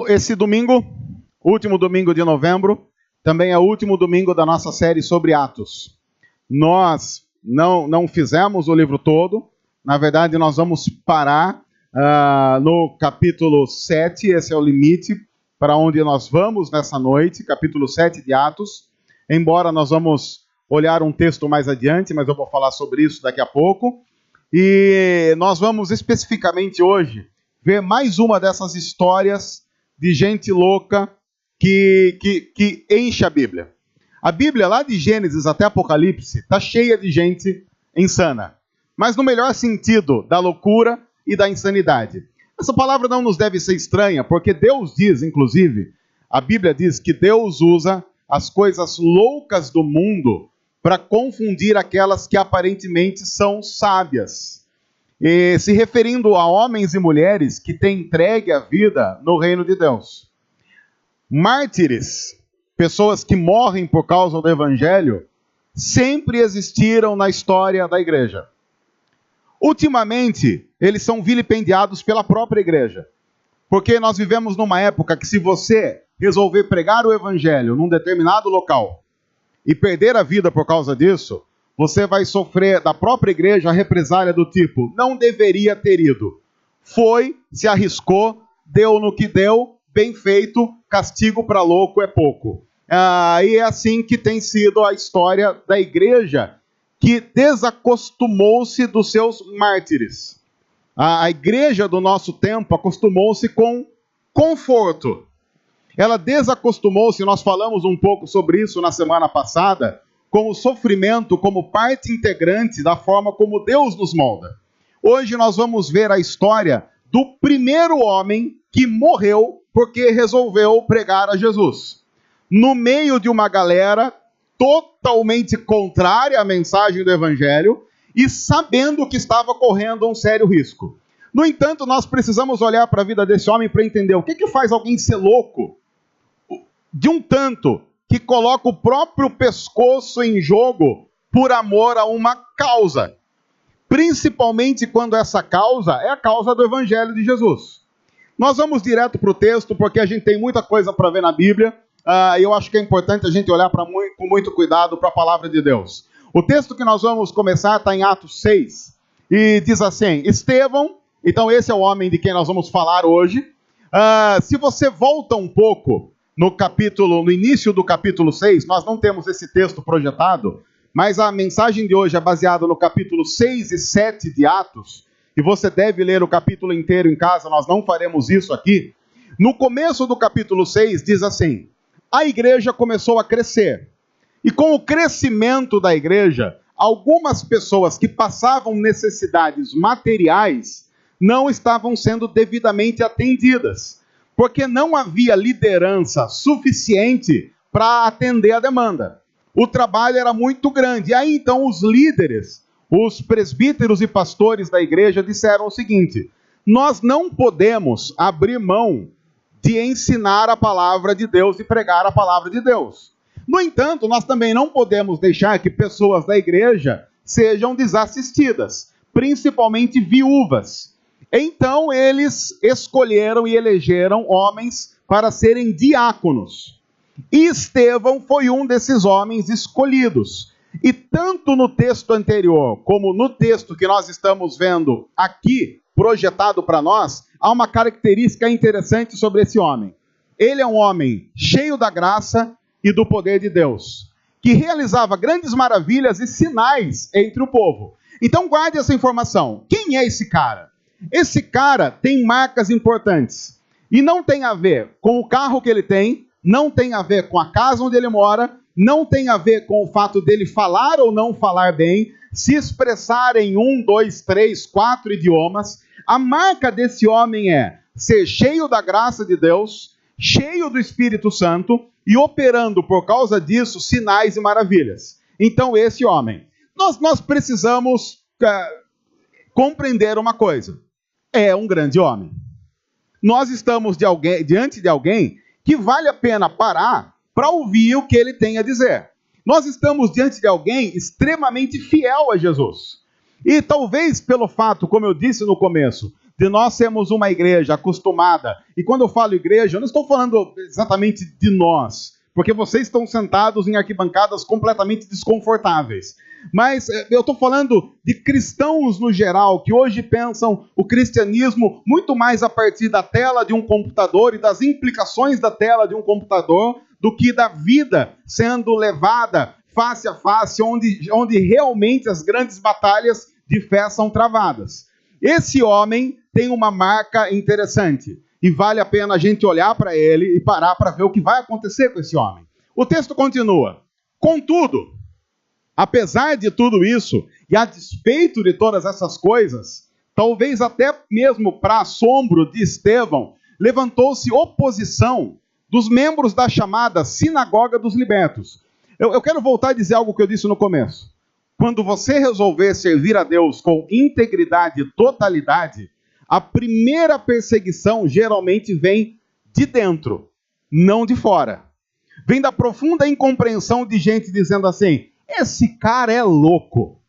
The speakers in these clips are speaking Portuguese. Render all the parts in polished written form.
Esse domingo, último domingo de novembro, também é o último domingo da nossa série sobre Atos. Nós não fizemos o livro todo, na verdade nós vamos parar no capítulo 7, esse é o limite para onde nós vamos nessa noite, capítulo 7 de Atos, embora nós vamos olhar um texto mais adiante, mas eu vou falar sobre isso daqui a pouco, e nós vamos especificamente hoje ver mais uma dessas histórias de gente louca que enche a Bíblia. A Bíblia, lá de Gênesis até Apocalipse, está cheia de gente insana. Mas no melhor sentido da loucura e da insanidade. Essa palavra não nos deve ser estranha, porque Deus diz, inclusive, a Bíblia diz que Deus usa as coisas loucas do mundo para confundir aquelas que aparentemente são sábias. E se referindo a homens e mulheres que têm entregue a vida no reino de Deus. Mártires, pessoas que morrem por causa do evangelho, sempre existiram na história da igreja. Ultimamente, eles são vilipendiados pela própria igreja. Porque nós vivemos numa época que se você resolver pregar o evangelho num determinado local e perder a vida por causa disso, você vai sofrer da própria igreja a represália do tipo, não deveria ter ido. Foi, se arriscou, deu no que deu, bem feito, castigo para louco é pouco. E é assim que tem sido a história da igreja, que desacostumou-se dos seus mártires. A igreja do nosso tempo acostumou-se com conforto. Ela desacostumou-se, nós falamos um pouco sobre isso na semana passada, com o sofrimento como parte integrante da forma como Deus nos molda. Hoje nós vamos ver a história do primeiro homem que morreu porque resolveu pregar a Jesus. No meio de uma galera totalmente contrária à mensagem do Evangelho e sabendo que estava correndo um sério risco. No entanto, nós precisamos olhar para a vida desse homem para entender o que faz alguém ser louco de um tanto que coloca o próprio pescoço em jogo por amor a uma causa. Principalmente quando essa causa é a causa do Evangelho de Jesus. Nós vamos direto para o texto, porque a gente tem muita coisa para ver na Bíblia, e eu acho que é importante a gente olhar com muito cuidado para a palavra de Deus. O texto que nós vamos começar está em Atos 6, e diz assim, Estevão, então esse é o homem de quem nós vamos falar hoje. Se você volta um pouco no início do capítulo 6, nós não temos esse texto projetado, mas a mensagem de hoje é baseada no capítulo 6 e 7 de Atos, e você deve ler o capítulo inteiro em casa, nós não faremos isso aqui. No começo do capítulo 6 diz assim, a igreja começou a crescer, e com o crescimento da igreja, algumas pessoas que passavam necessidades materiais não estavam sendo devidamente atendidas, porque não havia liderança suficiente para atender a demanda. O trabalho era muito grande. E aí então os líderes, os presbíteros e pastores da igreja disseram o seguinte, nós não podemos abrir mão de ensinar a palavra de Deus e pregar a palavra de Deus. No entanto, nós também não podemos deixar que pessoas da igreja sejam desassistidas, principalmente viúvas. Então eles escolheram e elegeram homens para serem diáconos. E Estevão foi um desses homens escolhidos. E tanto no texto anterior, como no texto que nós estamos vendo aqui, projetado para nós, há uma característica interessante sobre esse homem. Ele é um homem cheio da graça e do poder de Deus, que realizava grandes maravilhas e sinais entre o povo. Então guarde essa informação. Quem é esse cara? Esse cara tem marcas importantes. E não tem a ver com o carro que ele tem, não tem a ver com a casa onde ele mora, não tem a ver com o fato dele falar ou não falar bem, se expressar em 1, 2, 3, 4 idiomas. A marca desse homem é ser cheio da graça de Deus, cheio do Espírito Santo e operando por causa disso sinais e maravilhas. Então esse homem, nós precisamos compreender uma coisa. É um grande homem. Nós estamos diante de alguém que vale a pena parar para ouvir o que ele tem a dizer. Nós estamos diante de alguém extremamente fiel a Jesus. E talvez pelo fato, como eu disse no começo, de nós sermos uma igreja acostumada. E quando eu falo igreja, eu não estou falando exatamente de nós, porque vocês estão sentados em arquibancadas completamente desconfortáveis. Mas eu estou falando de cristãos no geral, que hoje pensam o cristianismo muito mais a partir da tela de um computador e das implicações da tela de um computador, do que da vida sendo levada face a face, onde realmente as grandes batalhas de fé são travadas. Esse homem tem uma marca interessante, e vale a pena a gente olhar para ele e parar para ver o que vai acontecer com esse homem. O texto continua: contudo, apesar de tudo isso, e a despeito de todas essas coisas, talvez até mesmo para assombro de Estevão, levantou-se oposição dos membros da chamada Sinagoga dos Libertos. Eu quero voltar a dizer algo que eu disse no começo. Quando você resolver servir a Deus com integridade e totalidade, a primeira perseguição geralmente vem de dentro, não de fora. Vem da profunda incompreensão de gente dizendo assim: esse cara é louco,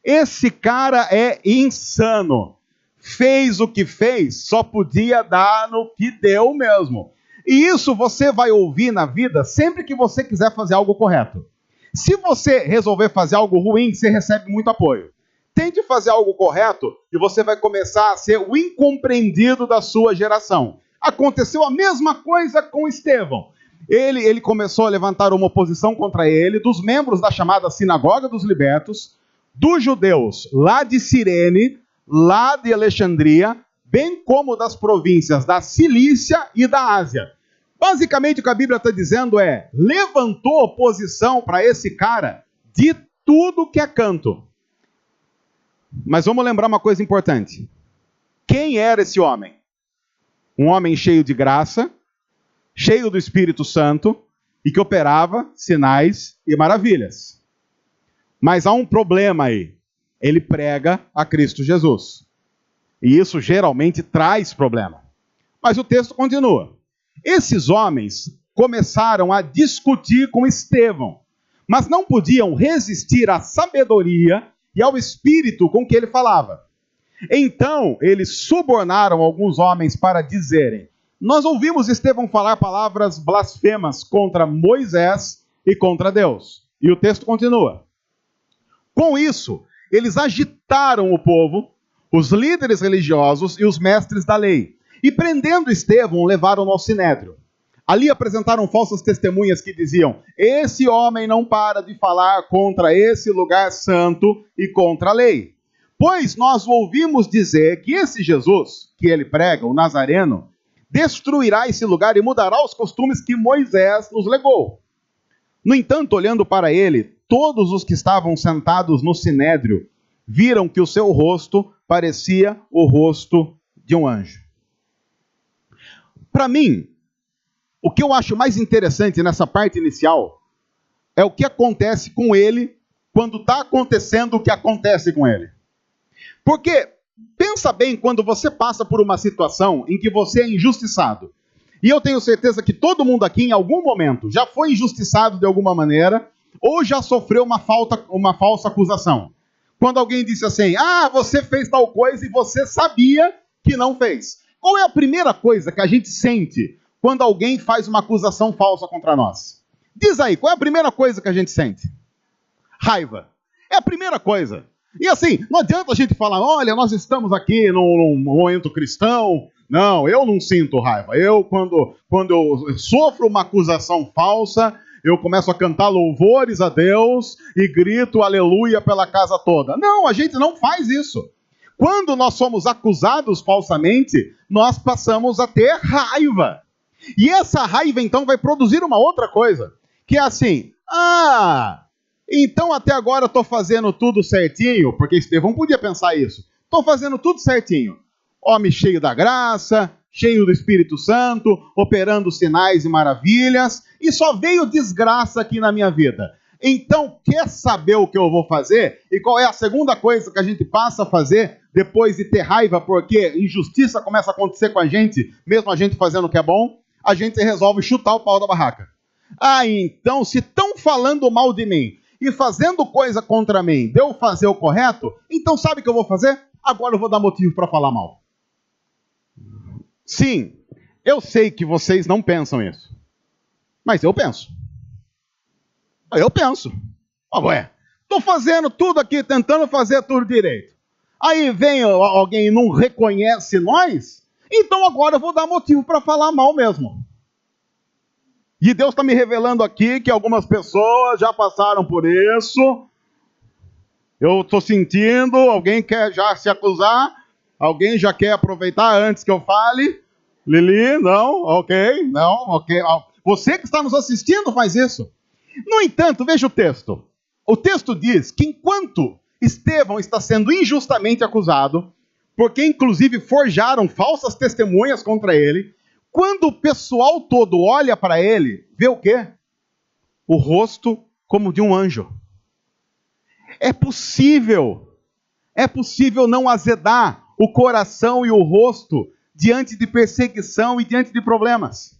esse cara é insano, fez o que fez, só podia dar no que deu mesmo. E isso você vai ouvir na vida sempre que você quiser fazer algo correto. Se você resolver fazer algo ruim, você recebe muito apoio. Tente fazer algo correto e você vai começar a ser o incompreendido da sua geração. Aconteceu a mesma coisa com Estevão. Ele começou a levantar uma oposição contra ele, dos membros da chamada Sinagoga dos Libertos, dos judeus lá de Cirene, lá de Alexandria, bem como das províncias da Cilícia e da Ásia. Basicamente o que a Bíblia está dizendo é: levantou oposição para esse cara de tudo que é canto. Mas vamos lembrar uma coisa importante. Quem era esse homem? Um homem cheio de graça, cheio do Espírito Santo, e que operava sinais e maravilhas. Mas há um problema aí. Ele prega a Cristo Jesus. E isso geralmente traz problema. Mas o texto continua. Esses homens começaram a discutir com Estevão, mas não podiam resistir à sabedoria e ao espírito com que ele falava. Então, eles subornaram alguns homens para dizerem: nós ouvimos Estevão falar palavras blasfemas contra Moisés e contra Deus. E o texto continua. Com isso, eles agitaram o povo, os líderes religiosos e os mestres da lei, e prendendo Estevão, levaram-no ao sinédrio. Ali apresentaram falsas testemunhas que diziam: esse homem não para de falar contra esse lugar santo e contra a lei. Pois nós ouvimos dizer que esse Jesus, que ele prega, o Nazareno, destruirá esse lugar e mudará os costumes que Moisés nos legou. No entanto, olhando para ele, todos os que estavam sentados no sinédrio viram que o seu rosto parecia o rosto de um anjo. Para mim, o que eu acho mais interessante nessa parte inicial é o que acontece com ele quando está acontecendo o que acontece com ele. Porque, pensa bem, quando você passa por uma situação em que você é injustiçado, e eu tenho certeza que todo mundo aqui, em algum momento, já foi injustiçado de alguma maneira, ou já sofreu uma falsa acusação. Quando alguém disse assim: você fez tal coisa e você sabia que não fez. Qual é a primeira coisa que a gente sente quando alguém faz uma acusação falsa contra nós? Diz aí, qual é a primeira coisa que a gente sente? Raiva. É a primeira coisa. E assim, não adianta a gente falar: olha, nós estamos aqui num momento cristão. Não, eu não sinto raiva. Quando eu sofro uma acusação falsa, eu começo a cantar louvores a Deus e grito aleluia pela casa toda. Não, a gente não faz isso. Quando nós somos acusados falsamente, nós passamos a ter raiva. E essa raiva, então, vai produzir uma outra coisa, que é assim: então até agora eu estou fazendo tudo certinho, porque Estevão podia pensar isso. Estou fazendo tudo certinho. Homem cheio da graça, cheio do Espírito Santo, operando sinais e maravilhas, e só veio desgraça aqui na minha vida. Então, quer saber o que eu vou fazer? E qual é a segunda coisa que a gente passa a fazer depois de ter raiva, porque injustiça começa a acontecer com a gente, mesmo a gente fazendo o que é bom? A gente resolve chutar o pau da barraca. Então, se estão falando mal de mim e fazendo coisa contra mim, de eu fazer o correto, então sabe o que eu vou fazer? Agora eu vou dar motivo para falar mal. Sim, eu sei que vocês não pensam isso. Mas eu penso. Eu penso. Ué, estou fazendo tudo aqui, tentando fazer tudo direito. Aí vem alguém e não reconhece nós, então agora eu vou dar motivo para falar mal mesmo. E Deus está me revelando aqui que algumas pessoas já passaram por isso. Eu estou sentindo, alguém quer já se acusar, alguém já quer aproveitar antes que eu fale. Lili, não, ok, não, ok. Você que está nos assistindo faz isso. No entanto, veja o texto. O texto diz que enquanto Estevão está sendo injustamente acusado, porque inclusive forjaram falsas testemunhas contra ele, quando o pessoal todo olha para ele, vê o quê? O rosto como de um anjo. É possível não azedar o coração e o rosto diante de perseguição e diante de problemas.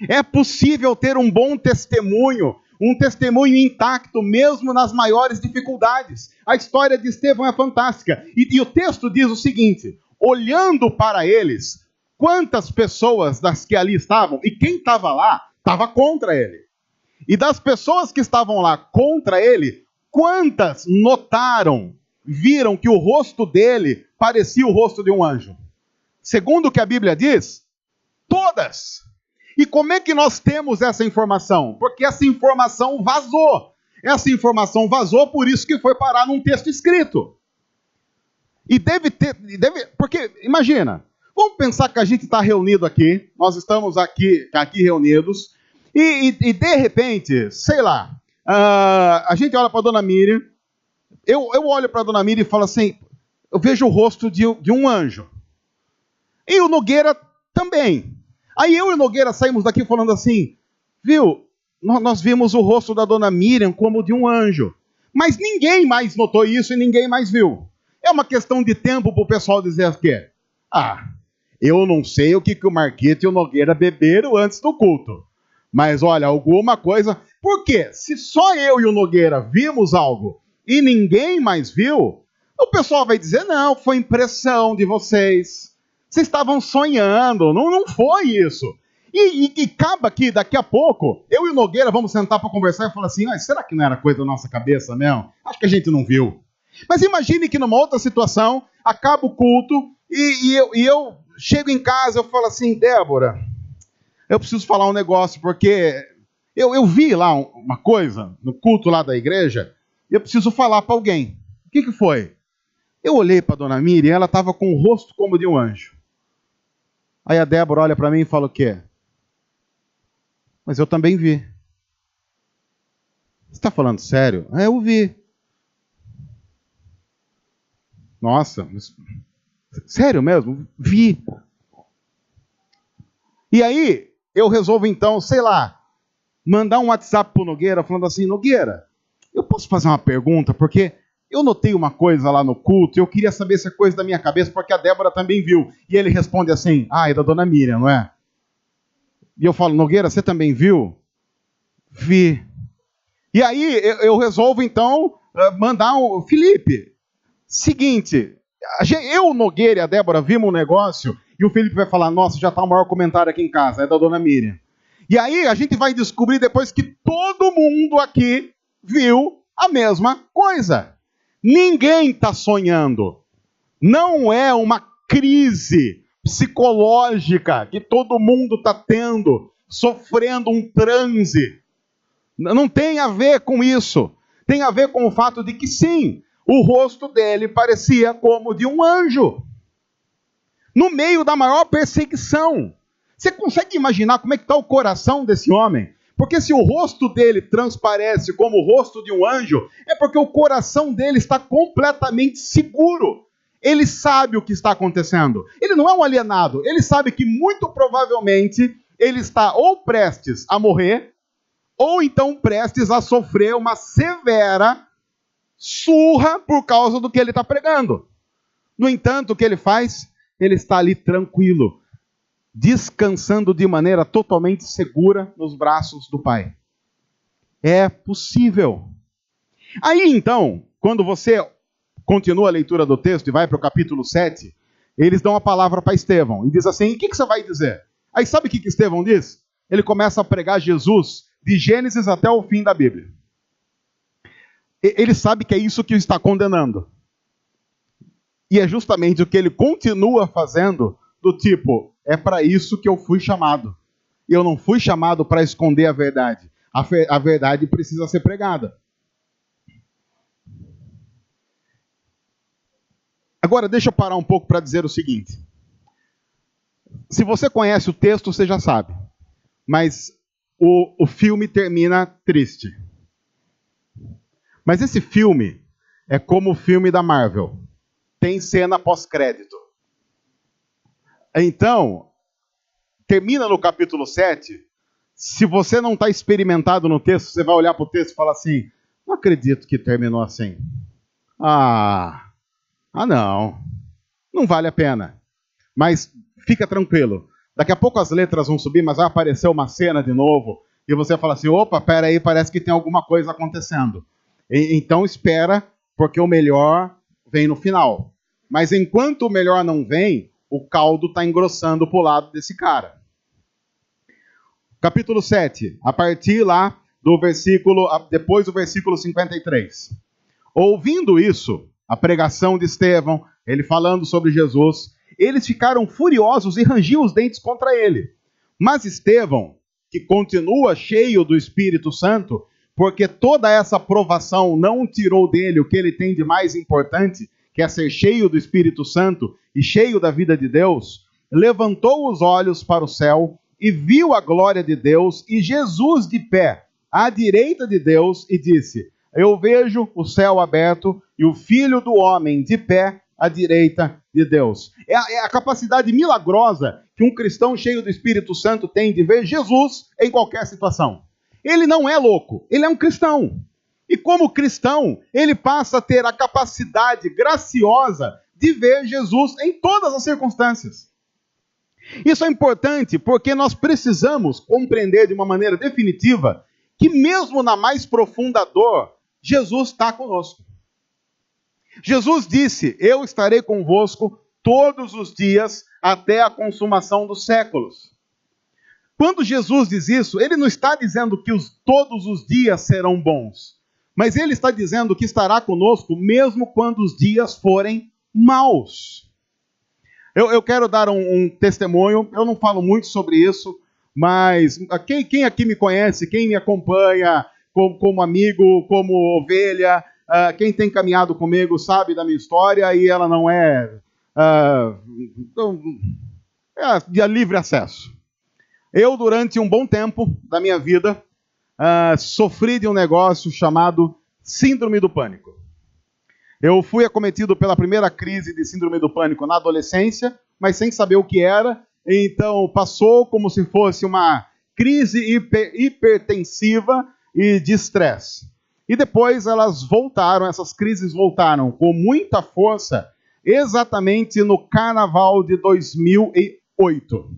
É possível ter um bom testemunho, um testemunho intacto, mesmo nas maiores dificuldades. A história de Estevão é fantástica. E o texto diz o seguinte: olhando para eles, quantas pessoas das que ali estavam, e quem estava lá, estava contra ele. E das pessoas que estavam lá contra ele, quantas notaram, viram que o rosto dele parecia o rosto de um anjo? Segundo o que a Bíblia diz, todas. E como é que nós temos essa informação? Porque essa informação vazou. Essa informação vazou, por isso que foi parar num texto escrito. E porque, imagina, vamos pensar que a gente está reunido aqui, nós estamos aqui reunidos, e de repente, sei lá, a gente olha para a dona Miriam, eu olho para a dona Miriam e falo assim, eu vejo o rosto de um anjo. E o Nogueira também. Aí eu e o Nogueira saímos daqui falando assim, viu, nós vimos o rosto da dona Miriam como de um anjo. Mas ninguém mais notou isso e ninguém mais viu. É uma questão de tempo para o pessoal dizer o quê? Eu não sei o que o Marquito e o Nogueira beberam antes do culto. Mas olha, alguma coisa... Por quê? Se só eu e o Nogueira vimos algo e ninguém mais viu, o pessoal vai dizer, não, foi impressão de vocês. Vocês estavam sonhando, não foi isso. E acaba que daqui a pouco, eu e o Nogueira vamos sentar para conversar e falar assim, será que não era coisa da nossa cabeça mesmo? Acho que a gente não viu. Mas imagine que numa outra situação, acaba o culto e eu chego em casa e eu falo assim, Débora, eu preciso falar um negócio, porque eu vi lá uma coisa no culto lá da igreja e eu preciso falar para alguém. O que foi? Eu olhei para a dona Miriam e ela estava com o rosto como de um anjo. Aí a Débora olha para mim e fala o quê? Mas eu também vi. Você está falando sério? Eu vi. Nossa, mas... sério mesmo? Vi. E aí, eu resolvo então, sei lá, mandar um WhatsApp pro Nogueira falando assim, Nogueira, eu posso fazer uma pergunta? Porque eu notei uma coisa lá no culto e eu queria saber se é coisa da minha cabeça, porque a Débora também viu. E ele responde assim, é da dona Miriam, não é? E eu falo, Nogueira, você também viu? Vi. E aí eu resolvo então mandar o Felipe. Seguinte, eu, o Nogueira e a Débora vimos um negócio e o Felipe vai falar, nossa, já está o maior comentário aqui em casa, é da dona Miriam. E aí a gente vai descobrir depois que todo mundo aqui viu a mesma coisa. Ninguém está sonhando. Não é uma crise psicológica que todo mundo está tendo, sofrendo um transe. Não tem a ver com isso. Tem a ver com o fato de que sim, o rosto dele parecia como de um anjo. No meio da maior perseguição. Você consegue imaginar como é que está o coração desse homem? Porque se o rosto dele transparece como o rosto de um anjo, é porque o coração dele está completamente seguro. Ele sabe o que está acontecendo. Ele não é um alienado. Ele sabe que muito provavelmente ele está ou prestes a morrer, ou então prestes a sofrer uma severa surra por causa do que ele está pregando. No entanto, o que ele faz? Ele está ali tranquilo, descansando de maneira totalmente segura nos braços do Pai. É possível. Aí então, quando você continua a leitura do texto e vai para o capítulo 7, eles dão a palavra para Estevão e diz assim: o que você vai dizer? Aí sabe o que Estevão diz? Ele começa a pregar Jesus de Gênesis até o fim da Bíblia. Ele sabe que é isso que o está condenando. E é justamente o que ele continua fazendo, do tipo, é para isso que eu fui chamado. E eu não fui chamado para esconder a verdade. A verdade precisa ser pregada. Agora, deixa eu parar um pouco para dizer o seguinte. Se você conhece o texto, você já sabe. Mas o filme termina triste. Mas esse filme é como o filme da Marvel. Tem cena pós-crédito. Então, termina no capítulo 7. Se você não está experimentado no texto, você vai olhar para o texto e falar assim: não acredito que terminou assim. Não vale a pena. Mas fica tranquilo. Daqui a pouco as letras vão subir, mas vai aparecer uma cena de novo. E você vai falar assim: opa, peraí, parece que tem alguma coisa acontecendo. Então espera, porque o melhor vem no final. Mas enquanto o melhor não vem, o caldo está engrossando para o lado desse cara. Capítulo 7, a partir lá do versículo, depois do versículo 53. Ouvindo isso, a pregação de Estevão, ele falando sobre Jesus, eles ficaram furiosos e rangiam os dentes contra ele. Mas Estevão, que continua cheio do Espírito Santo, porque toda essa provação não tirou dele o que ele tem de mais importante, que é ser cheio do Espírito Santo e cheio da vida de Deus, levantou os olhos para o céu e viu a glória de Deus e Jesus de pé, à direita de Deus, e disse: eu vejo o céu aberto e o Filho do Homem de pé à direita de Deus. É a capacidade milagrosa que um cristão cheio do Espírito Santo tem de ver Jesus em qualquer situação. Ele não é louco, ele é um cristão. E como cristão, ele passa a ter a capacidade graciosa de ver Jesus em todas as circunstâncias. Isso é importante porque nós precisamos compreender de uma maneira definitiva que mesmo na mais profunda dor, Jesus está conosco. Jesus disse: eu estarei convosco todos os dias até a consumação dos séculos. Quando Jesus diz isso, ele não está dizendo que todos os dias serão bons, mas ele está dizendo que estará conosco mesmo quando os dias forem maus. Eu quero dar um testemunho, eu não falo muito sobre isso, mas quem aqui me conhece, quem me acompanha como amigo, como ovelha, quem tem caminhado comigo sabe da minha história e ela não é de livre acesso. Eu, durante um bom tempo da minha vida, sofri de um negócio chamado síndrome do pânico. Eu fui acometido pela primeira crise de síndrome do pânico na adolescência, mas sem saber o que era. Então, passou como se fosse uma crise hipertensiva e de estresse. E depois essas crises voltaram com muita força, exatamente no Carnaval de 2008.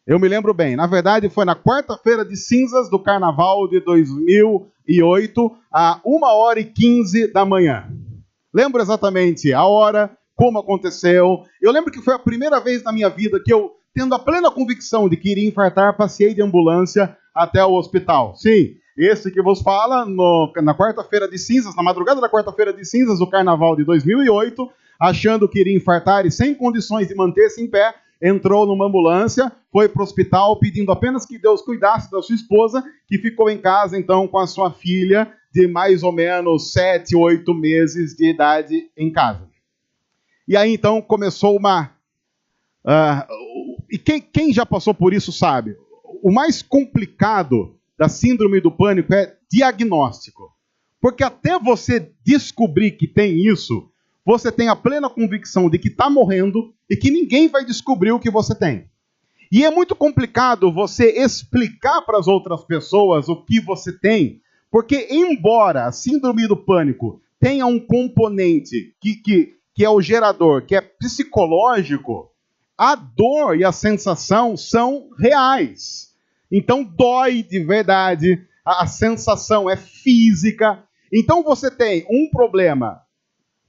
Eu me lembro bem, na verdade foi na quarta-feira de cinzas do Carnaval de 2008, a 1h15 da manhã. Lembro exatamente a hora, como aconteceu. Eu lembro que foi a primeira vez na minha vida que eu, tendo a plena convicção de que iria infartar, passei de ambulância até o hospital. Sim, esse que vos fala, na quarta-feira de cinzas, na madrugada da quarta-feira de cinzas do Carnaval de 2008, achando que iria infartar e sem condições de manter-se em pé, entrou numa ambulância, foi para o hospital pedindo apenas que Deus cuidasse da sua esposa, que ficou em casa então com a sua filha de mais ou menos 7, 8 meses de idade em casa. E aí então começou e quem já passou por isso sabe, o mais complicado da síndrome do pânico é diagnóstico. Porque até você descobrir que tem isso, você tem a plena convicção de que está morrendo e que ninguém vai descobrir o que você tem. E é muito complicado você explicar para as outras pessoas o que você tem, porque embora a síndrome do pânico tenha um componente que é o gerador, que é psicológico, a dor e a sensação são reais. Então dói de verdade, a sensação é física. Então você tem um problema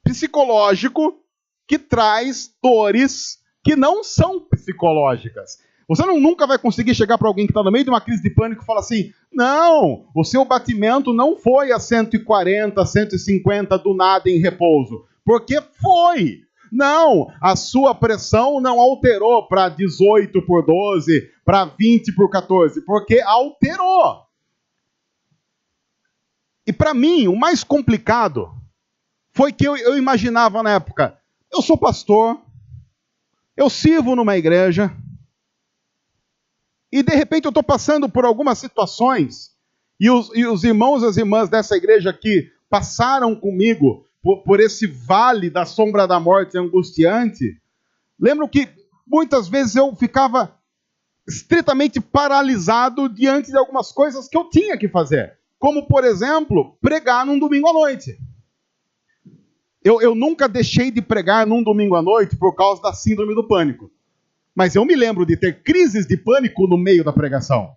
psicológico que traz dores que não são psicológicas. Você nunca vai conseguir chegar para alguém que está no meio de uma crise de pânico e falar assim, não, o seu batimento não foi a 140, 150 do nada em repouso. Porque foi. Não, a sua pressão não alterou para 18 por 12, para 20 por 14, porque alterou. E para mim, o mais complicado foi que eu imaginava na época, eu sou pastor, eu sirvo numa igreja, e de repente eu estou passando por algumas situações, e os irmãos e as irmãs dessa igreja que passaram comigo por esse vale da sombra da morte angustiante, lembro que muitas vezes eu ficava estritamente paralisado diante de algumas coisas que eu tinha que fazer. Como, por exemplo, pregar num domingo à noite. Eu nunca deixei de pregar num domingo à noite por causa da síndrome do pânico. Mas eu me lembro de ter crises de pânico no meio da pregação.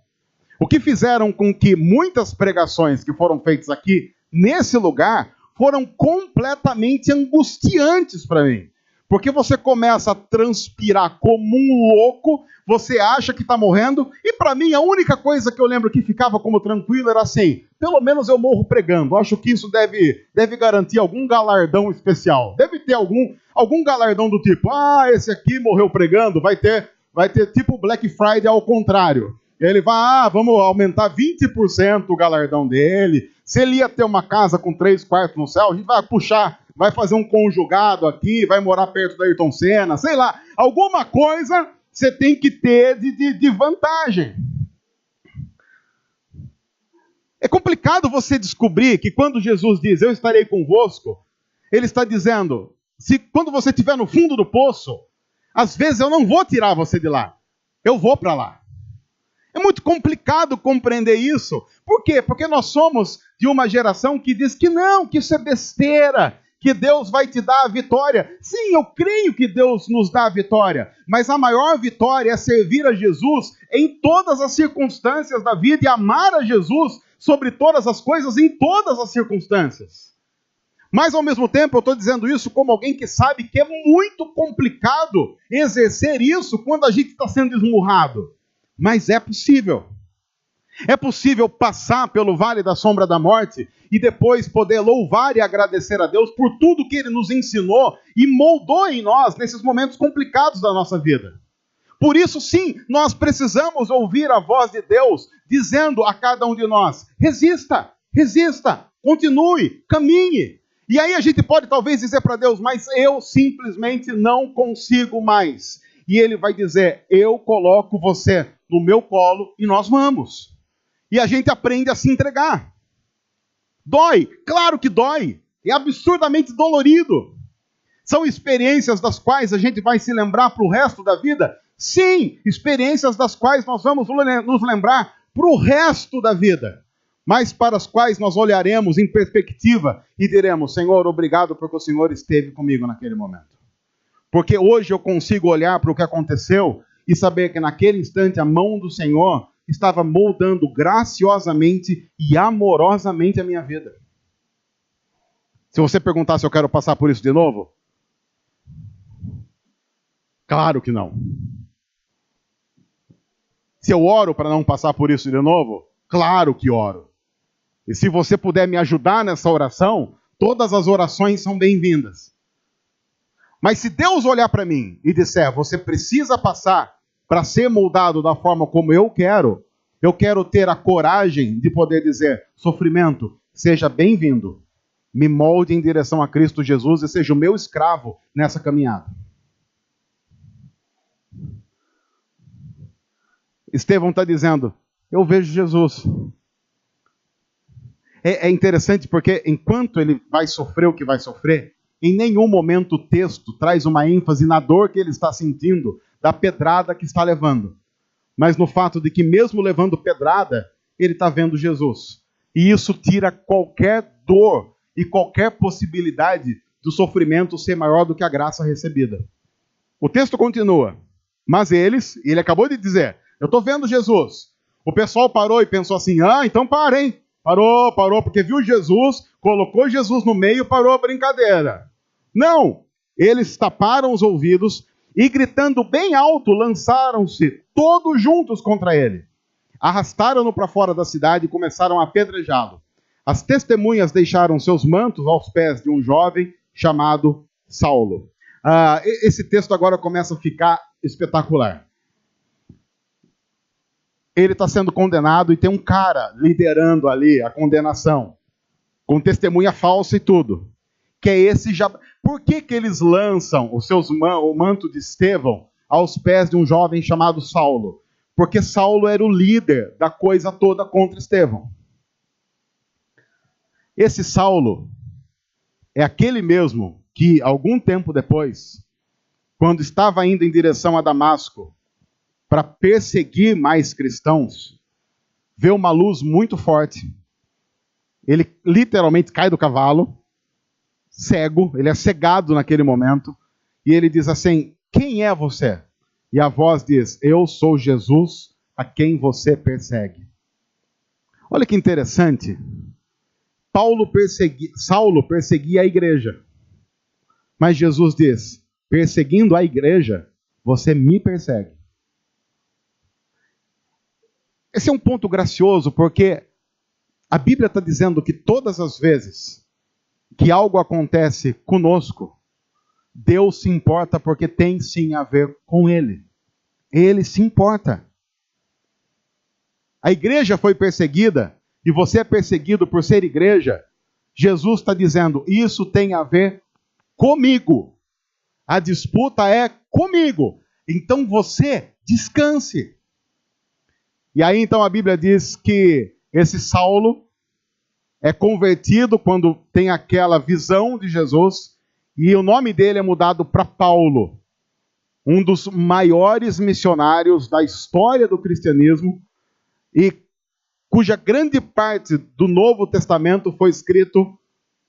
O que fizeram com que muitas pregações que foram feitas aqui, nesse lugar, foram completamente angustiantes para mim. Porque você começa a transpirar como um louco, você acha que está morrendo, e para mim a única coisa que eu lembro que ficava como tranquilo era assim, pelo menos eu morro pregando. Acho que isso deve garantir algum galardão especial. Deve ter algum galardão do tipo, esse aqui morreu pregando, vai ter tipo Black Friday ao contrário. Ele vai, vamos aumentar 20% o galardão dele. Se ele ia ter uma casa com 3 quartos no céu, a gente vai puxar, vai fazer um conjugado aqui, vai morar perto da Ayrton Senna, sei lá. Alguma coisa você tem que ter de vantagem. É complicado você descobrir que quando Jesus diz, eu estarei convosco, ele está dizendo, quando você estiver no fundo do poço, às vezes eu não vou tirar você de lá, eu vou para lá. É muito complicado compreender isso. Por quê? Porque nós somos de uma geração que diz que não, que isso é besteira, que Deus vai te dar a vitória. Sim, eu creio que Deus nos dá a vitória, mas a maior vitória é servir a Jesus em todas as circunstâncias da vida e amar a Jesus sobre todas as coisas em todas as circunstâncias. Mas, ao mesmo tempo, eu estou dizendo isso como alguém que sabe que é muito complicado exercer isso quando a gente está sendo esmurrado. Mas é possível. É possível passar pelo vale da sombra da morte e depois poder louvar e agradecer a Deus por tudo que Ele nos ensinou e moldou em nós nesses momentos complicados da nossa vida. Por isso, sim, nós precisamos ouvir a voz de Deus dizendo a cada um de nós, resista, continue, caminhe. E aí a gente pode talvez dizer para Deus, mas eu simplesmente não consigo mais. E Ele vai dizer, eu coloco você no meu colo e nós vamos. E a gente aprende a se entregar. Dói, claro que dói. É absurdamente dolorido. São experiências das quais a gente vai se lembrar para o resto da vida? Sim, experiências das quais nós vamos nos lembrar para o resto da vida. Mas para as quais nós olharemos em perspectiva e diremos, Senhor, obrigado porque o Senhor esteve comigo naquele momento. Porque hoje eu consigo olhar para o que aconteceu e saber que naquele instante a mão do Senhor estava moldando graciosamente e amorosamente a minha vida. Se você perguntar se eu quero passar por isso de novo, claro que não. Se eu oro para não passar por isso de novo, claro que oro. E se você puder me ajudar nessa oração, todas as orações são bem-vindas. Mas se Deus olhar para mim e disser, você precisa passar para ser moldado da forma como eu quero ter a coragem de poder dizer, sofrimento, seja bem-vindo, me molde em direção a Cristo Jesus e seja o meu escravo nessa caminhada. Estevão está dizendo, eu vejo Jesus. É interessante porque enquanto ele vai sofrer o que vai sofrer, em nenhum momento o texto traz uma ênfase na dor que ele está sentindo, da pedrada que está levando. Mas no fato de que mesmo levando pedrada, ele está vendo Jesus. E isso tira qualquer dor e qualquer possibilidade do sofrimento ser maior do que a graça recebida. O texto continua. Mas ele acabou de dizer, eu estou vendo Jesus. O pessoal parou e pensou assim, então para, hein? Parou, porque viu Jesus, colocou Jesus no meio, parou a brincadeira. Não, Eles taparam os ouvidos e, gritando bem alto, lançaram-se todos juntos contra ele. Arrastaram-no para fora da cidade e começaram a apedrejá-lo. As testemunhas deixaram seus mantos aos pés de um jovem chamado Saulo. Esse texto agora começa a ficar espetacular. Ele está sendo condenado e tem um cara liderando ali a condenação, com testemunha falsa e tudo. Que é esse já. Por que eles lançam o manto de Estevão aos pés de um jovem chamado Saulo? Porque Saulo era o líder da coisa toda contra Estevão. Esse Saulo é aquele mesmo que, algum tempo depois, quando estava indo em direção a Damasco para perseguir mais cristãos, vê uma luz muito forte. Ele literalmente cai do cavalo, cego, ele é cegado naquele momento, e ele diz assim: quem é você? E a voz diz: eu sou Jesus, a quem você persegue. Olha que interessante. Saulo perseguia a igreja. Mas Jesus diz: perseguindo a igreja, você me persegue. Esse é um ponto gracioso, porque a Bíblia está dizendo que todas as vezes que algo acontece conosco, Deus se importa porque tem sim a ver com Ele. Ele se importa. A igreja foi perseguida e você é perseguido por ser igreja. Jesus está dizendo: isso tem a ver comigo. A disputa é comigo. Então você descanse. E aí então a Bíblia diz que esse Saulo é convertido quando tem aquela visão de Jesus, e o nome dele é mudado para Paulo, um dos maiores missionários da história do cristianismo, e cuja grande parte do Novo Testamento foi escrito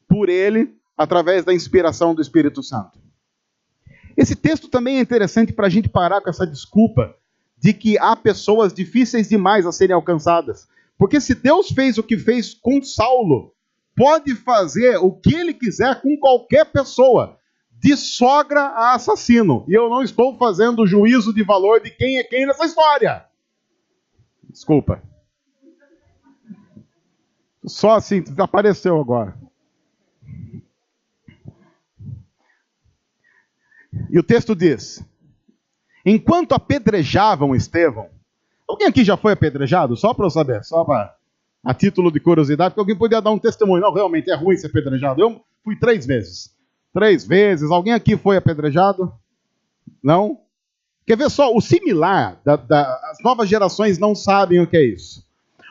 por ele, através da inspiração do Espírito Santo. Esse texto também é interessante para a gente parar com essa desculpa de que há pessoas difíceis demais a serem alcançadas. Porque se Deus fez o que fez com Saulo, pode fazer o que ele quiser com qualquer pessoa, de sogra a assassino. E eu não estou fazendo juízo de valor de quem é quem nessa história. Desculpa. Só assim, apareceu agora. E o texto diz: enquanto apedrejavam Estevão. Alguém aqui já foi apedrejado? Só para eu saber, só para a título de curiosidade, porque alguém podia dar um testemunho. Não, realmente é ruim ser apedrejado. Eu fui 3 vezes. 3 vezes. Alguém aqui foi apedrejado? Não? Quer ver só? O similar, as novas gerações não sabem o que é isso.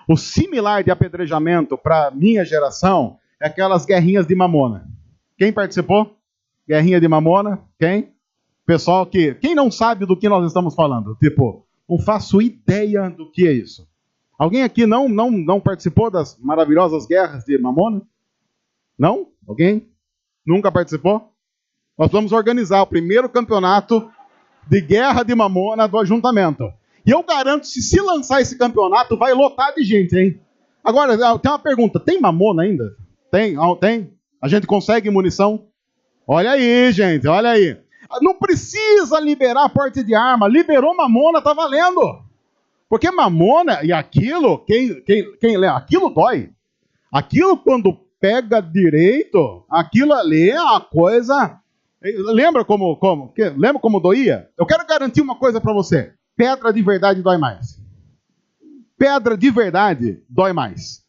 O similar de apedrejamento para minha geração é aquelas guerrinhas de mamona. Quem participou? Guerrinha de mamona? Quem? Pessoal que... Quem não sabe do que nós estamos falando? Tipo, não faço ideia do que é isso. Alguém aqui não participou das maravilhosas guerras de mamona? Não? Alguém? Nunca participou? Nós vamos organizar o primeiro campeonato de guerra de mamona do ajuntamento. E eu garanto, se lançar esse campeonato, vai lotar de gente, hein? Agora, tem uma pergunta. Tem mamona ainda? Tem? Tem? A gente consegue munição? Olha aí, gente, olha aí. Não precisa liberar porte de arma. Liberou mamona, tá valendo. Porque mamona e aquilo, quem lê, aquilo dói. Aquilo quando pega direito, aquilo ali é uma coisa... Lembra como doía? Eu quero garantir uma coisa para você. Pedra de verdade dói mais. Pedra de verdade dói mais.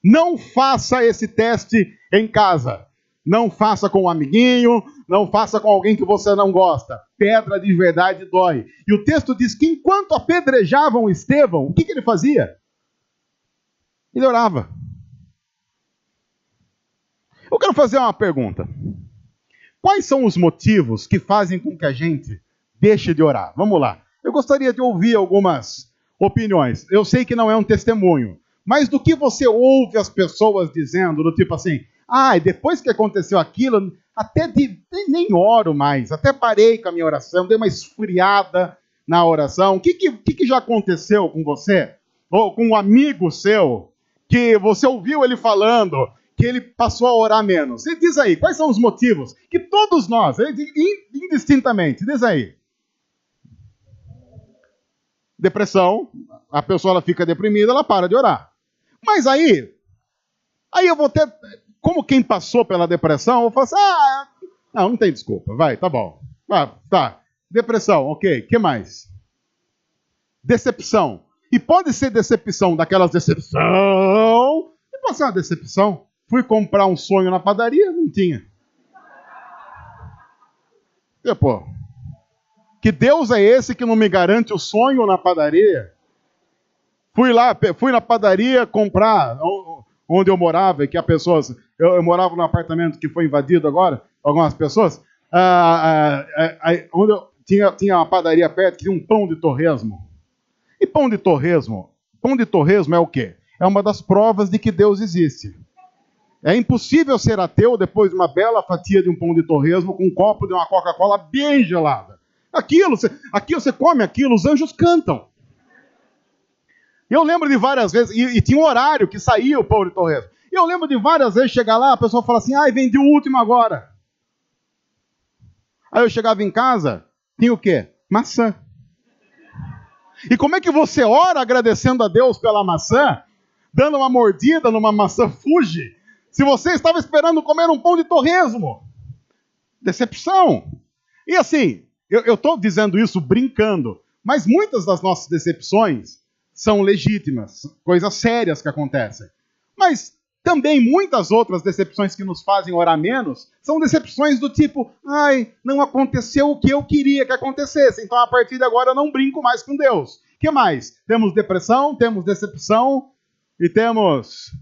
Não faça esse teste em casa. Não faça com um amiguinho, não faça com alguém que você não gosta. Pedra de verdade dói. E o texto diz que enquanto apedrejavam Estevão, o que ele fazia? Ele orava. Eu quero fazer uma pergunta. Quais são os motivos que fazem com que a gente deixe de orar? Vamos lá. Eu gostaria de ouvir algumas opiniões. Eu sei que não é um testemunho, mas do que você ouve as pessoas dizendo, do tipo assim... depois que aconteceu aquilo, nem oro mais, até parei com a minha oração, dei uma esfriada na oração. O que já aconteceu com você? Ou com um amigo seu, que você ouviu ele falando que ele passou a orar menos? E diz aí, quais são os motivos que todos nós, indistintamente, diz aí. Depressão, a pessoa ela fica deprimida, ela para de orar. Mas aí eu vou ter, como quem passou pela depressão, eu vou falar assim, não tem desculpa, vai, tá bom. Tá, depressão, ok, que mais? Decepção. E pode ser decepção daquelas decepção, e pode ser uma decepção. Fui comprar um sonho na padaria, não tinha. E, pô, que Deus é esse que não me garante o sonho na padaria? Fui na padaria comprar onde eu morava, e que eu morava num apartamento que foi invadido agora, algumas pessoas, onde tinha uma padaria perto que tinha um pão de torresmo. E pão de torresmo é o quê? É uma das provas de que Deus existe. É impossível ser ateu depois de uma bela fatia de um pão de torresmo com um copo de uma Coca-Cola bem gelada. Aqui você come aquilo, os anjos cantam. Eu lembro de várias vezes, e tinha um horário que saía o pão de torresmo. E eu lembro de várias vezes chegar lá, a pessoa fala assim, vendi o último agora. Aí eu chegava em casa, tinha o quê? Maçã. E como é que você ora agradecendo a Deus pela maçã, dando uma mordida numa maçã Fuji, se você estava esperando comer um pão de torresmo? Decepção. E assim, eu estou dizendo isso brincando, mas muitas das nossas decepções são legítimas, coisas sérias que acontecem. Mas também muitas outras decepções que nos fazem orar menos são decepções do tipo, não aconteceu o que eu queria que acontecesse, então a partir de agora eu não brinco mais com Deus. O que mais? Temos depressão, temos decepção e temos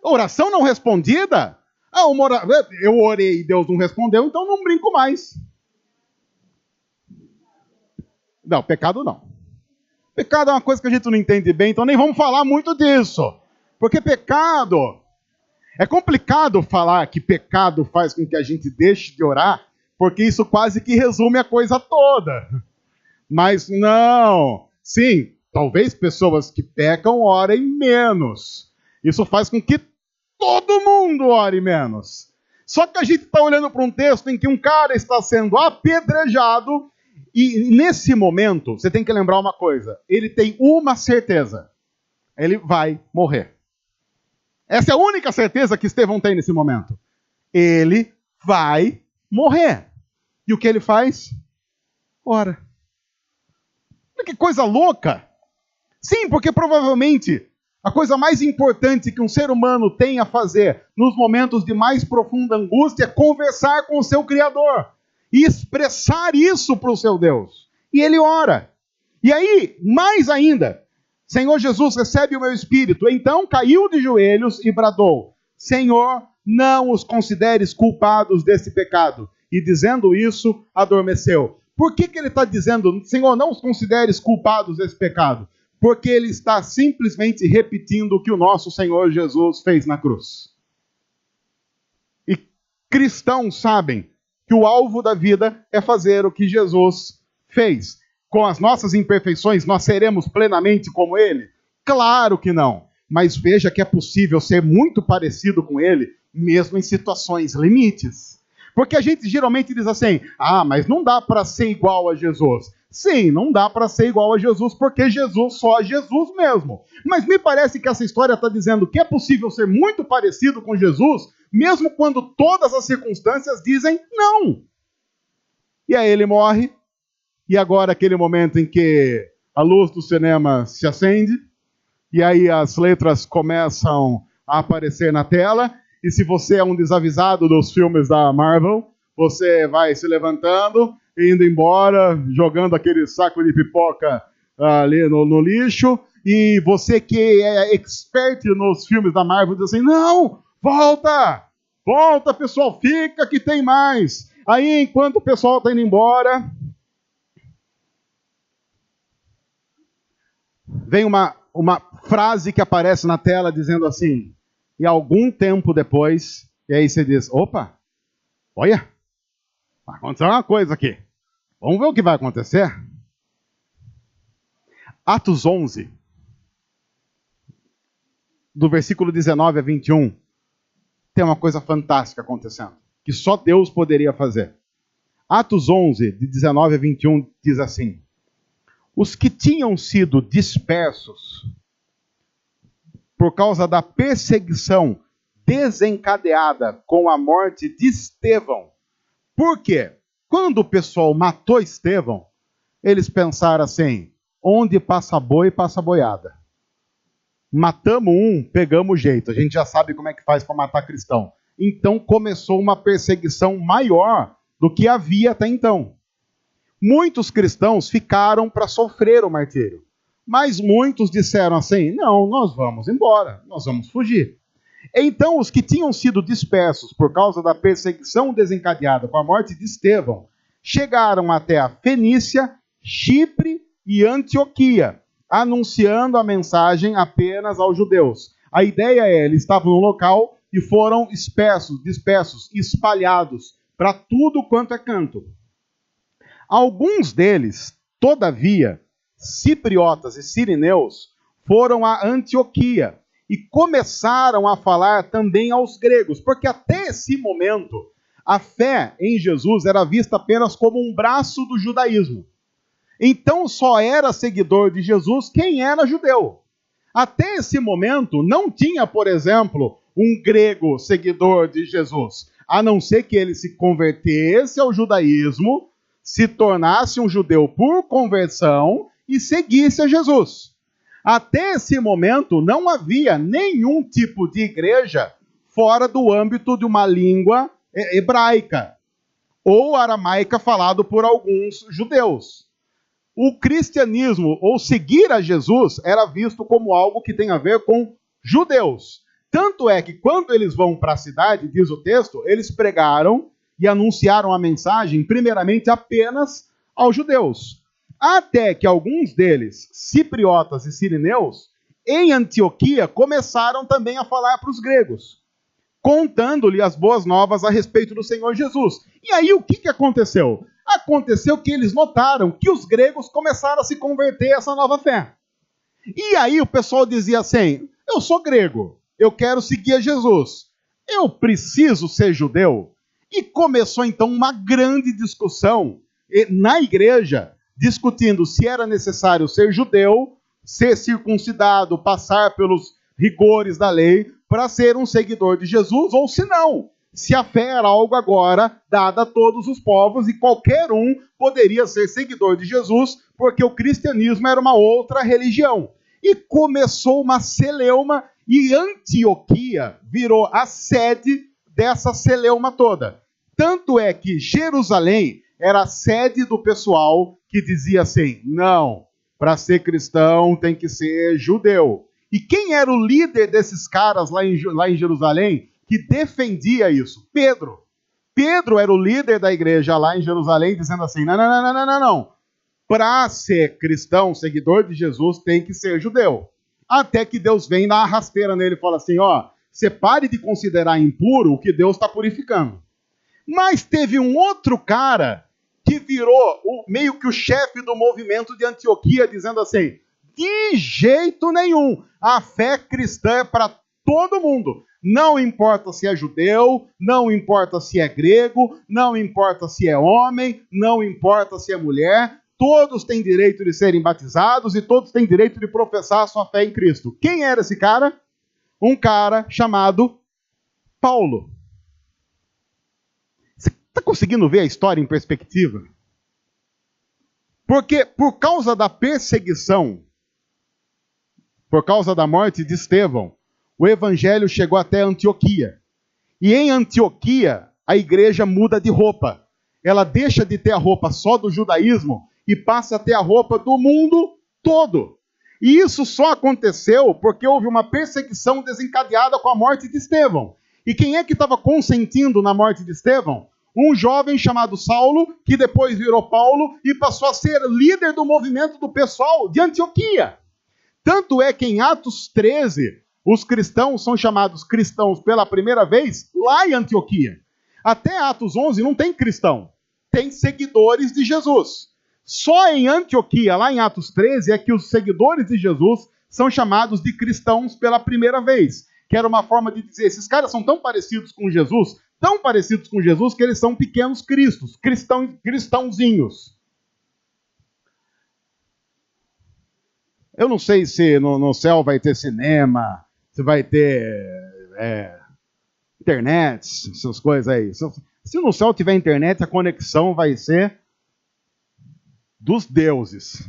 oração não respondida. Eu orei e Deus não respondeu, então não brinco mais. Não, pecado não. Pecado é uma coisa que a gente não entende bem, então nem vamos falar muito disso. Porque pecado, é complicado falar que pecado faz com que a gente deixe de orar, porque isso quase que resume a coisa toda. Mas não. Sim, talvez pessoas que pecam orem menos. Isso faz com que todo mundo ore menos. Só que a gente está olhando para um texto em que um cara está sendo apedrejado e nesse momento, você tem que lembrar uma coisa, ele tem uma certeza, ele vai morrer. Essa é a única certeza que Estevão tem nesse momento. Ele vai morrer. E o que ele faz? Ora. Que coisa louca! Sim, porque provavelmente a coisa mais importante que um ser humano tem a fazer nos momentos de mais profunda angústia é conversar com o seu Criador e expressar isso para o seu Deus. E ele ora. E aí, mais ainda, Senhor Jesus, recebe o meu espírito. Então caiu de joelhos e bradou, Senhor, não os consideres culpados desse pecado. E dizendo isso, adormeceu. Por que ele está dizendo, Senhor, não os consideres culpados desse pecado? Porque ele está simplesmente repetindo o que o nosso Senhor Jesus fez na cruz. E cristãos sabem que o alvo da vida é fazer o que Jesus fez. Com as nossas imperfeições, nós seremos plenamente como ele? Claro que não. Mas veja que é possível ser muito parecido com ele, mesmo em situações limites. Porque a gente geralmente diz assim, mas não dá para ser igual a Jesus. Sim, não dá para ser igual a Jesus, porque Jesus só é Jesus mesmo. Mas me parece que essa história está dizendo que é possível ser muito parecido com Jesus, mesmo quando todas as circunstâncias dizem não. E aí ele morre, e agora aquele momento em que a luz do cinema se acende, e aí as letras começam a aparecer na tela, e se você é um desavisado dos filmes da Marvel, você vai se levantando, indo embora, jogando aquele saco de pipoca ali no lixo, e você que é expert nos filmes da Marvel diz assim, não, volta, pessoal, fica que tem mais. Aí, enquanto o pessoal está indo embora, vem uma frase que aparece na tela dizendo assim, e algum tempo depois, e aí você diz, opa, olha, vai acontecer uma coisa aqui. Vamos ver o que vai acontecer? Atos 11, do versículo 19 a 21, tem uma coisa fantástica acontecendo, que só Deus poderia fazer. Atos 11, de 19 a 21, diz assim: os que tinham sido dispersos por causa da perseguição desencadeada com a morte de Estevão. Por quê? Quando o pessoal matou Estevão, eles pensaram assim: onde passa boi, passa boiada. Matamos um, pegamos o jeito. A gente já sabe como é que faz para matar cristão. Então começou uma perseguição maior do que havia até então. Muitos cristãos ficaram para sofrer o martírio. Mas muitos disseram assim: não, nós vamos embora, nós vamos fugir. Então os que tinham sido dispersos por causa da perseguição desencadeada com a morte de Estevão, chegaram até a Fenícia, Chipre e Antioquia, anunciando a mensagem apenas aos judeus. A ideia é, eles estavam no local e foram dispersos, espalhados para tudo quanto é canto. Alguns deles, todavia, cipriotas e sirineus, foram a Antioquia e começaram a falar também aos gregos, porque até esse momento a fé em Jesus era vista apenas como um braço do judaísmo. Então só era seguidor de Jesus quem era judeu. Até esse momento não tinha, por exemplo, um grego seguidor de Jesus, a não ser que ele se convertesse ao judaísmo, se tornasse um judeu por conversão e seguisse a Jesus. Até esse momento não havia nenhum tipo de igreja fora do âmbito de uma língua hebraica ou aramaica falado por alguns judeus. O cristianismo, ou seguir a Jesus, era visto como algo que tem a ver com judeus. Tanto é que quando eles vão para a cidade, diz o texto, eles pregaram e anunciaram a mensagem primeiramente apenas aos judeus. Até que alguns deles, cipriotas e sirineus, em Antioquia, começaram também a falar para os gregos, contando-lhe as boas novas a respeito do Senhor Jesus. E aí o que aconteceu? Aconteceu que eles notaram que os gregos começaram a se converter a essa nova fé. E aí o pessoal dizia assim: eu sou grego, eu quero seguir a Jesus, eu preciso ser judeu? E começou então uma grande discussão na igreja, discutindo se era necessário ser judeu, ser circuncidado, passar pelos rigores da lei para ser um seguidor de Jesus, ou se não, se a fé era algo agora dada a todos os povos e qualquer um poderia ser seguidor de Jesus, porque o cristianismo era uma outra religião. E começou uma celeuma e Antioquia virou a sede dessa celeuma toda. Tanto é que Jerusalém era a sede do pessoal que dizia assim: não, para ser cristão tem que ser judeu. E quem era o líder desses caras lá em Jerusalém que defendia isso? Pedro. Pedro era o líder da igreja lá em Jerusalém, dizendo assim: não. Para ser cristão, seguidor de Jesus, tem que ser judeu. Até que Deus vem dar uma rasteira nele e fala assim: ó, você pare de considerar impuro o que Deus está purificando. Mas teve um outro cara que virou meio que o chefe do movimento de Antioquia, dizendo assim: de jeito nenhum, a fé cristã é para todo mundo. Não importa se é judeu, não importa se é grego, não importa se é homem, não importa se é mulher, todos têm direito de serem batizados e todos têm direito de professar a sua fé em Cristo. Quem era esse cara? Um cara chamado Paulo. Você está conseguindo ver a história em perspectiva? Porque por causa da perseguição, por causa da morte de Estevão, o evangelho chegou até Antioquia. E em Antioquia, a igreja muda de roupa. Ela deixa de ter a roupa só do judaísmo e passa a ter a roupa do mundo todo. E isso só aconteceu porque houve uma perseguição desencadeada com a morte de Estevão. E quem é que estava consentindo na morte de Estevão? Um jovem chamado Saulo, que depois virou Paulo e passou a ser líder do movimento do pessoal de Antioquia. Tanto é que em Atos 13, os cristãos são chamados cristãos pela primeira vez lá em Antioquia. Até Atos 11 não tem cristão, tem seguidores de Jesus. Só em Antioquia, lá em Atos 13, é que os seguidores de Jesus são chamados de cristãos pela primeira vez. que era uma forma de dizer, esses caras são tão parecidos com Jesus, que eles são pequenos cristos, cristãozinhos. Eu não sei se no céu vai ter cinema, se vai ter internet, essas coisas aí. Se no céu tiver internet, a conexão vai ser dos deuses.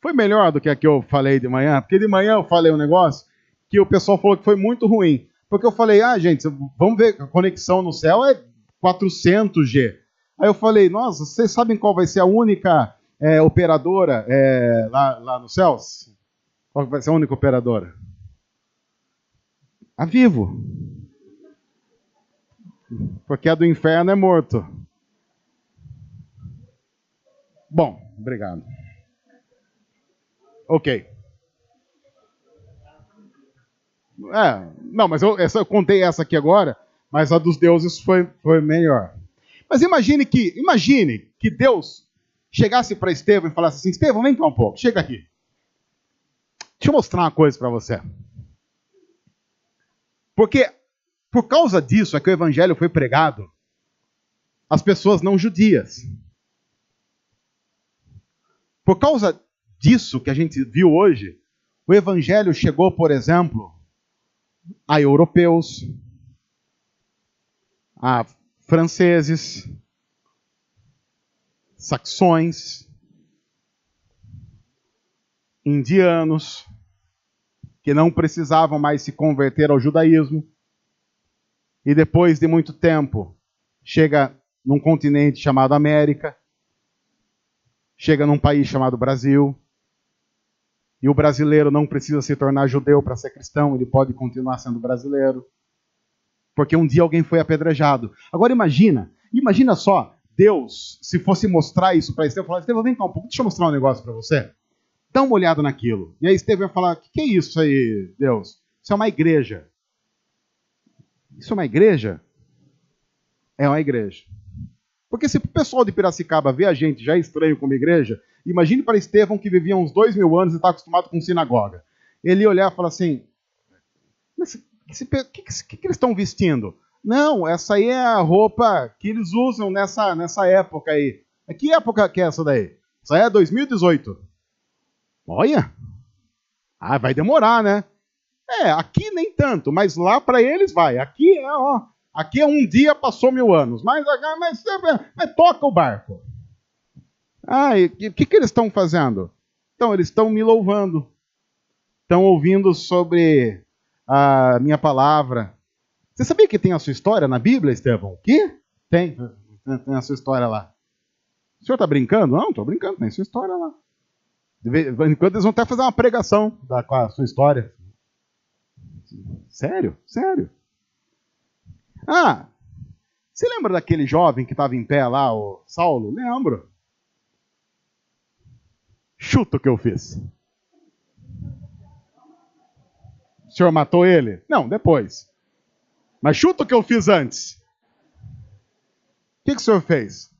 Foi melhor do que a que eu falei de manhã, porque de manhã eu falei um negócio que o pessoal falou que foi muito ruim. Porque eu falei, gente, vamos ver, a conexão no céu é 400G. Aí eu falei, nossa, vocês sabem qual vai ser a única operadora lá nos céus? Qual vai ser a única operadora? A Vivo. Porque a do inferno é morto. Bom, obrigado. Ok. Não, mas eu contei essa aqui agora, mas a dos deuses foi melhor. Mas imagine que Deus chegasse para Estevão e falasse assim, Estevão, vem cá um pouco, chega aqui. Deixa eu mostrar uma coisa para você. Porque por causa disso é que o evangelho foi pregado às pessoas não judias. Por causa disso que a gente viu hoje, o evangelho chegou, por exemplo, a europeus, a franceses, saxões, indianos, que não precisavam mais se converter ao judaísmo, e depois de muito tempo, chega num continente chamado América, chega num país chamado Brasil, e o brasileiro não precisa se tornar judeu para ser cristão, ele pode continuar sendo brasileiro, porque um dia alguém foi apedrejado. Agora imagina só, Deus, se fosse mostrar isso para Estevão, falar, Estevão, vem cá um pouco, deixa eu mostrar um negócio para você. Dá uma olhada naquilo. E aí Estevão ia falar, o que é isso aí, Deus? Isso é uma igreja. Isso é uma igreja? É uma igreja. Porque se o pessoal de Piracicaba vê a gente já estranho como igreja, imagine para Estevão que vivia uns 2000 anos e está acostumado com sinagoga. Ele ia olhar e falar assim, o que eles estão vestindo? Não, essa aí é a roupa que eles usam nessa época aí. Que época que é essa daí? Essa aí é 2018. Olha! Vai demorar, né? Aqui nem tanto, mas lá para eles vai. Aqui é um dia passou 1000 anos, mas toca o barco. O que eles estão fazendo? Então, eles estão me louvando. Estão ouvindo sobre a minha palavra. Você sabia que tem a sua história na Bíblia, Estevão? O quê? Tem a sua história lá. O senhor está brincando? Não, estou brincando, tem a sua história lá. De vez em quando eles vão até fazer uma pregação com a sua história. Sério? Sério? Você lembra daquele jovem que estava em pé lá, o Saulo? Lembro. Chuta o que eu fiz. O senhor matou ele? Não, depois. Mas chuta o que eu fiz antes. O que o senhor fez?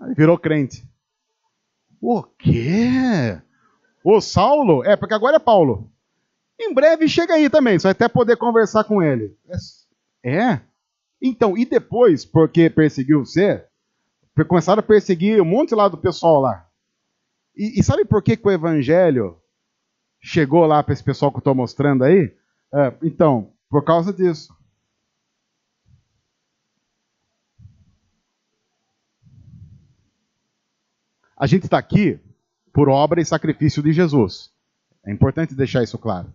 Ele virou crente. O quê? O Saulo? Porque agora é Paulo. Em breve chega aí também, você vai até poder conversar com ele. Então, e depois, porque perseguiu você, começaram a perseguir um monte lá do pessoal lá. E sabe por que o evangelho chegou lá para esse pessoal que eu estou mostrando aí? Então, por causa disso. A gente está aqui por obra e sacrifício de Jesus. É importante deixar isso claro.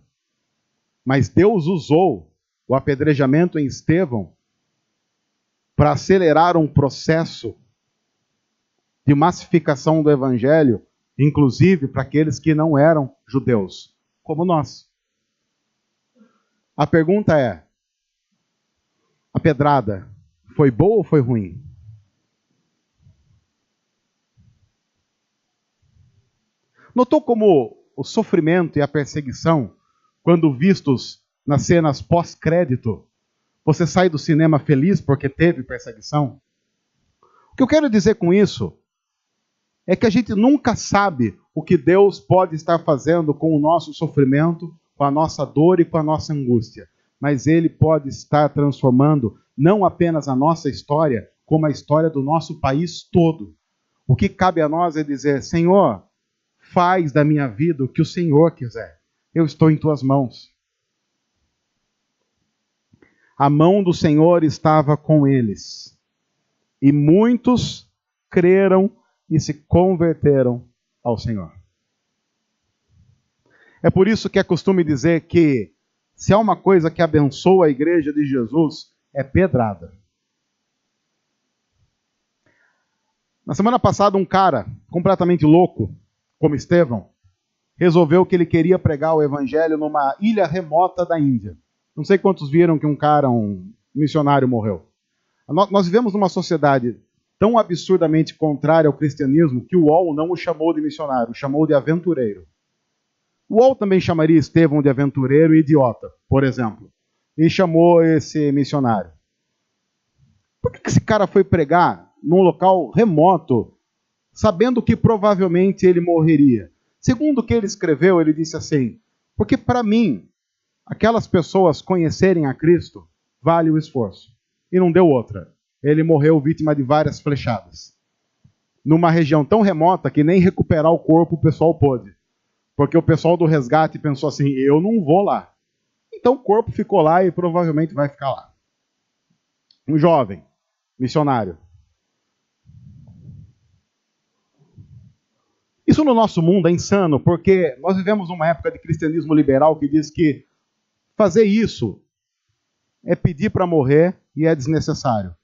Mas Deus usou o apedrejamento em Estevão para acelerar um processo de massificação do evangelho, inclusive para aqueles que não eram judeus, como nós. A pergunta é, a pedrada foi boa ou foi ruim? Notou como o sofrimento e a perseguição, quando vistos nas cenas pós-crédito, você sai do cinema feliz porque teve perseguição? O que eu quero dizer com isso é que a gente nunca sabe o que Deus pode estar fazendo com o nosso sofrimento, com com a nossa dor e com a nossa angústia, mas Ele pode estar transformando não apenas a nossa história, como a história do nosso país todo. O que cabe a nós é dizer: Senhor, faz da minha vida o que o Senhor quiser. Eu estou em tuas mãos. A mão do Senhor estava com eles, e muitos creram e se converteram ao Senhor. É por isso que é costume dizer que se há uma coisa que abençoa a igreja de Jesus, é pedrada. Na semana passada, um cara completamente louco, como Estevão, resolveu que ele queria pregar o evangelho numa ilha remota da Índia. Não sei quantos viram que um missionário morreu. Nós vivemos numa sociedade tão absurdamente contrária ao cristianismo que o UOL não o chamou de missionário, o chamou de aventureiro. O UOL também chamaria Estevão de aventureiro e idiota, por exemplo. E chamou esse missionário. Por que esse cara foi pregar num local remoto, sabendo que provavelmente ele morreria? Segundo o que ele escreveu, ele disse assim: porque para mim, aquelas pessoas conhecerem a Cristo vale o esforço. E não deu outra. Ele morreu vítima de várias flechadas. Numa região tão remota que nem recuperar o corpo o pessoal pôde. Porque o pessoal do resgate pensou assim: eu não vou lá. Então o corpo ficou lá e provavelmente vai ficar lá. Um jovem, missionário. Isso no nosso mundo é insano, porque nós vivemos numa época de cristianismo liberal que diz que fazer isso é pedir para morrer e é desnecessário.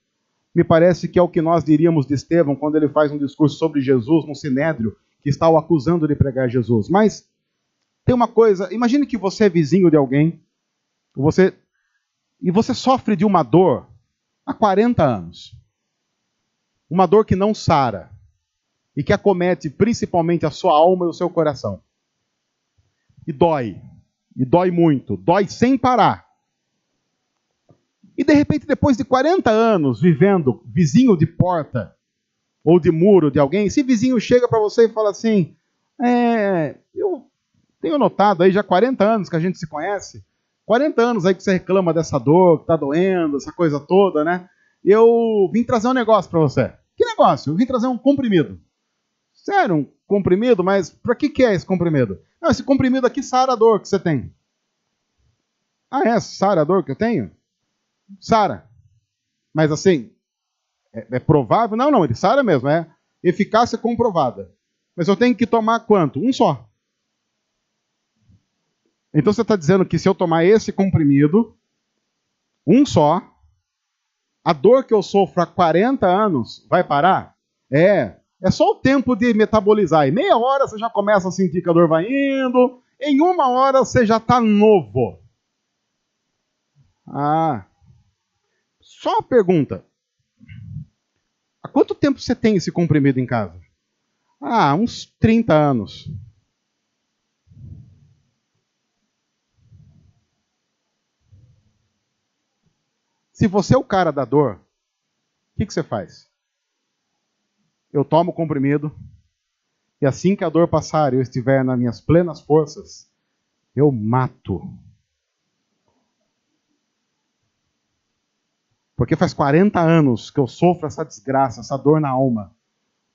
Me parece que é o que nós diríamos de Estevão quando ele faz um discurso sobre Jesus no Sinédrio, que está o acusando de pregar Jesus. Mas tem uma coisa, imagine que você é vizinho de alguém, e você sofre de uma dor há 40 anos. Uma dor que não sara, e que acomete principalmente a sua alma e o seu coração. E dói muito, dói sem parar. E de repente, depois de 40 anos vivendo vizinho de porta ou de muro de alguém, esse vizinho chega para você e fala assim: eu tenho notado aí já 40 anos que a gente se conhece, 40 anos aí que você reclama dessa dor, que está doendo, essa coisa toda, né? Eu vim trazer um negócio para você. Que negócio? Eu vim trazer um comprimido. Sério, um comprimido? Mas para que é esse comprimido? Não, esse comprimido aqui sara a dor que você tem. Ah, é? Sara a dor que eu tenho? Sara. Mas assim, é provável? Não, ele sara mesmo, é eficácia comprovada. Mas eu tenho que tomar quanto? Um só. Então você está dizendo que se eu tomar esse comprimido, um só, a dor que eu sofro há 40 anos vai parar? É só o tempo de metabolizar. Em meia hora você já começa a sentir que a dor vai indo, em uma hora você já está novo. Só uma pergunta. Há quanto tempo você tem esse comprimido em casa? Uns 30 anos. Se você é o cara da dor, o que você faz? Eu tomo o comprimido, e assim que a dor passar e eu estiver nas minhas plenas forças, eu mato. Porque faz 40 anos que eu sofro essa desgraça, essa dor na alma.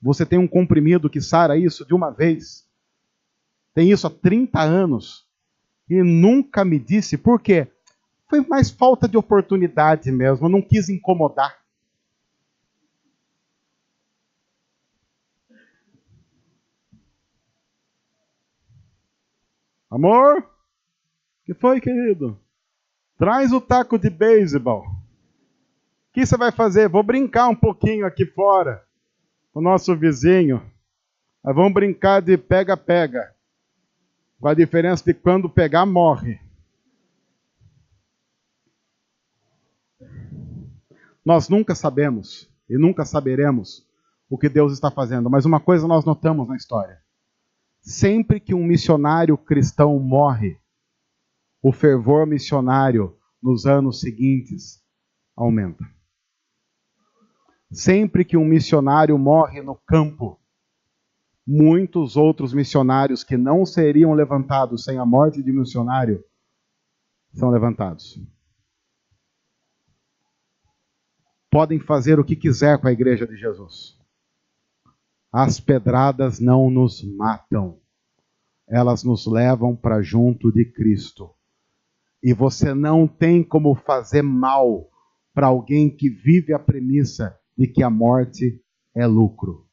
Você tem um comprimido que sara isso de uma vez. Tem isso há 30 anos. E nunca me disse por quê. Foi mais falta de oportunidade mesmo. Eu não quis incomodar. Amor? O que foi, querido? Traz o taco de beisebol. O que você vai fazer? Vou brincar um pouquinho aqui fora com o nosso vizinho. Nós vamos brincar de pega-pega. Com a diferença de quando pegar, morre. Nós nunca sabemos e nunca saberemos o que Deus está fazendo. Mas uma coisa nós notamos na história. Sempre que um missionário cristão morre, o fervor missionário nos anos seguintes aumenta. Sempre que um missionário morre no campo, muitos outros missionários que não seriam levantados sem a morte de missionário são levantados. Podem fazer o que quiser com a igreja de Jesus. As pedradas não nos matam. Elas nos levam para junto de Cristo. E você não tem como fazer mal para alguém que vive a premissa de que a morte é lucro.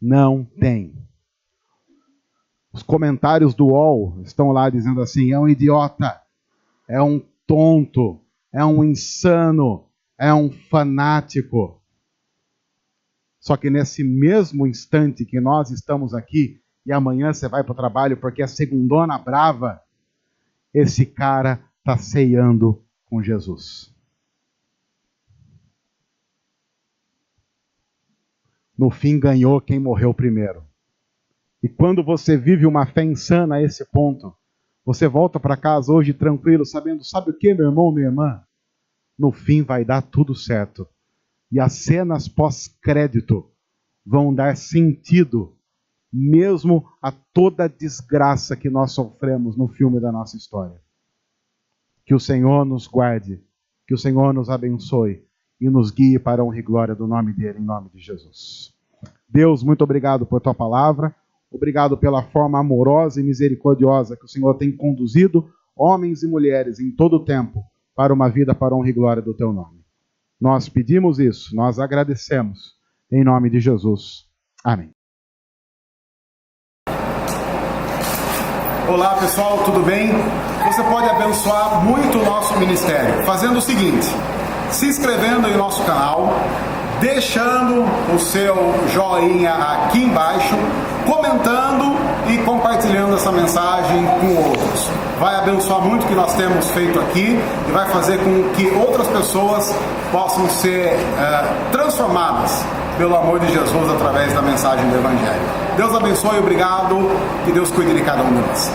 Não tem. Os comentários do UOL estão lá dizendo assim: é um idiota, é um tonto, é um insano, é um fanático. Só que nesse mesmo instante que nós estamos aqui, e amanhã você vai para o trabalho porque é segundona brava, esse cara está ceando com Jesus. No fim ganhou quem morreu primeiro. E quando você vive uma fé insana a esse ponto, você volta para casa hoje tranquilo, sabendo, sabe o que, meu irmão, minha irmã? No fim vai dar tudo certo. E as cenas pós-crédito vão dar sentido mesmo a toda a desgraça que nós sofremos no filme da nossa história. Que o Senhor nos guarde, que o Senhor nos abençoe e nos guie para a honra e glória do nome dele, em nome de Jesus. Deus, muito obrigado por tua palavra, obrigado pela forma amorosa e misericordiosa que o Senhor tem conduzido homens e mulheres em todo o tempo para uma vida para a honra e glória do teu nome. Nós pedimos isso, nós agradecemos, em nome de Jesus. Amém. Olá pessoal, tudo bem? Você pode abençoar muito o nosso ministério fazendo o seguinte: se inscrevendo em nosso canal, deixando o seu joinha aqui embaixo, comentando e compartilhando essa mensagem com outros. Vai abençoar muito o que nós temos feito aqui e vai fazer com que outras pessoas possam ser transformadas pelo amor de Jesus através da mensagem do Evangelho. Deus abençoe, obrigado, que Deus cuide de cada um de nós.